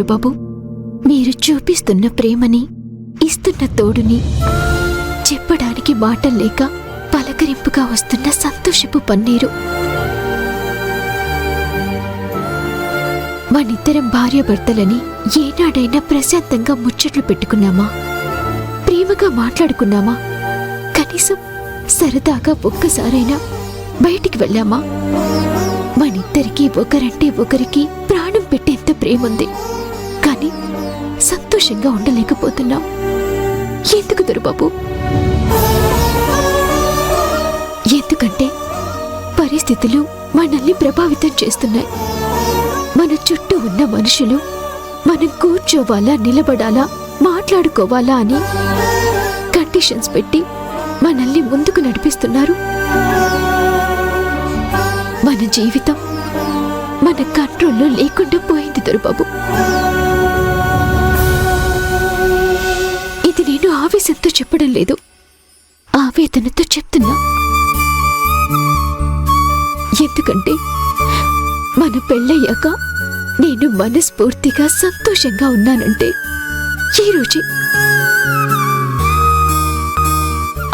దొరబాబు. మీరు చూపిస్తున్న ప్రేమని, ఇస్తున్న తోడుని చెప్పడానికి మాటల్లేక పలకరింపుగా వస్తున్న సంతోషపు పన్నీరు. మనిద్దరం భార్యాభర్తలని ఏనాడైనా ప్రశాంతంగా ముచ్చట్లు పెట్టుకున్నామా? ప్రేమగా మాట్లాడుకున్నామా? కనీసం సరదాగా ఒక్కసారైనా బయటికి వెళ్ళామా? మనిద్దరికీ ఒకరంటే ఒకరికి ప్రాణం పెట్టేంత ప్రేముంది. కానీ సంతోషంగా ఉండలేకపోతున్నాం. ఎందుకు దొరబాబు? ఎందుకంటే పరిస్థితులు మనల్ని ప్రభావితం చేస్తున్నాయి. మన చుట్టూ ఉన్న మనుషులు మనం కూర్చోవాలా, నిలబడాలా, మాట్లాడుకోవాలా అని కండిషన్స్ పెట్టి మనల్ని ముందుకు నడిపిస్తున్నారు. మన జీవితం మన కంట్రోల్లో లేకుండా పోయింది దొరబాబు. ఇది నేను ఆవేశంతో చెప్పడం లేదు, ఆవేదనతో చెప్తున్నా. ఎందుకంటే మన పెళ్ళయ్యాక నేను మనస్ఫూర్తిగా సంతోషంగా ఉన్నానంటే ఈ రోజే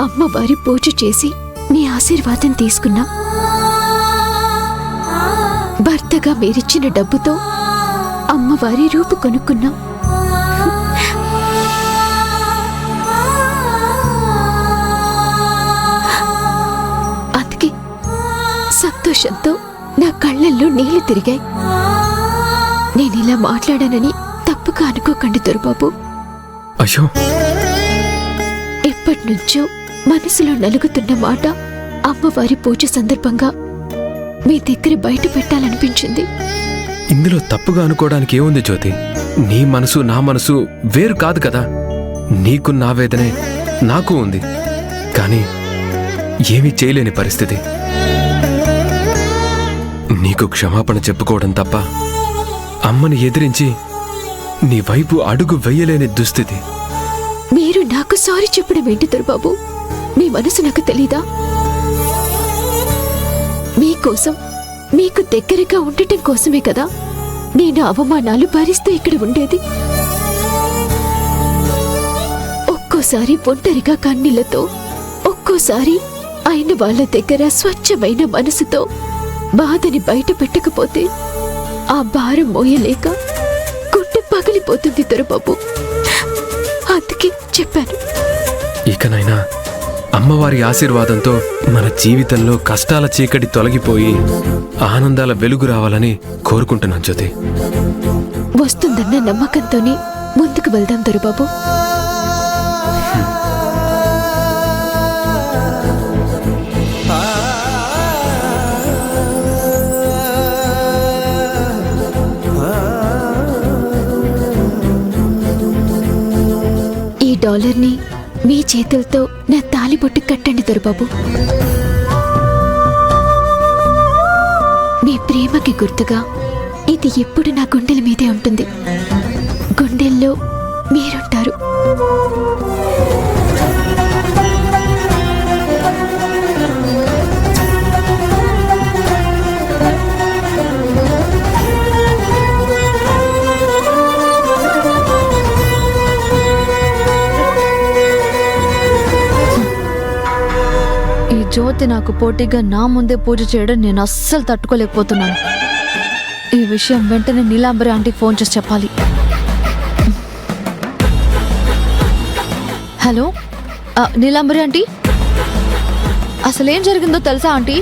అమ్మవారి పూజ చేసి నీ ఆశీర్వాదం తీసుకున్నా. భర్తగా మీరిచ్చిన డబ్బుతో అమ్మవారి రూపు కొనుక్కున్నాం. అందుకే సంతోషంతో నా కళ్ళల్లో నీళ్లు తిరిగాయి. నేనిలా మాట్లాడానని తప్పుగా అనుకోకండి దొరబాబు. అయ్యో, ఎప్పటినుంచో మనసులో నలుగుతున్న మాట అమ్మవారి పూజ సందర్భంగా మీ దగ్గర బయట పెట్టాలనిపించింది. ఇందులో తప్పుగా అనుకోవడానికి ఏముంది జ్యోతి? నీ మనసు నా మనసు వేరు కాదు కదా. నీకు నా వేదనే నాకు ఉంది, కానీ ఏమీ చేయలేని పరిస్థితి. నీకు క్షమాపణ చెప్పుకోవడం తప్ప అమ్మని ఎదిరించి నీ వైపు అడుగు వెయ్యలేని దుస్థితి. మీరు నాకు సారీ చెప్పడం ఏంటి దొరబాబు? మీ మనసు నాకు తెలీదా? మీకోసం, మీకు దగ్గరగా ఉండటం కోసమే కదా నేను అవమానాలు భరిస్తూ ఇక్కడ ఉండేది. ఒక్కోసారి ఒంటరిగా కన్నీళ్లతో, ఒక్కోసారి అయిన వాళ్ళ దగ్గర స్వచ్ఛమైన మనసుతో బాధని బయట పెట్టకపోతే ఆ భారం మోయలేక గుండె పగిలిపోతుంది దొరబాబు. అందుకే చెప్పాను. ఇకనైనా అమ్మవారి ఆశీర్వాదంతో మన జీవితంలో కష్టాల చీకటి తొలగిపోయి ఆనందాల వెలుగు రావాలని కోరుకుంటున్నాను జ్యోతి. వస్తుందన్న నమ్మకంతోనే ముందుకు వెళ్దాం దొరబాబు. ఈ డాలర్ని మీ చేతులతో నా తాలిబొట్టు కట్టండి దొరబాబు. మీ ప్రేమకి గుర్తుగా ఇది ఎప్పుడు నా గుండెల మీదే ఉంటుంది. గుండెల్లో మీరుంటారు. జ్యోతి నాకు పోటీగా నా ముందే పూజ చేయడం నేను అస్సలు తట్టుకోలేకపోతున్నాను. ఈ విషయం వెంటనే నీలాంబరి ఆంటీకి ఫోన్ చేసి చెప్పాలి. హలో నీలాంబరి ఆంటీ, అసలేం జరిగిందో తెలుసా ఆంటీ?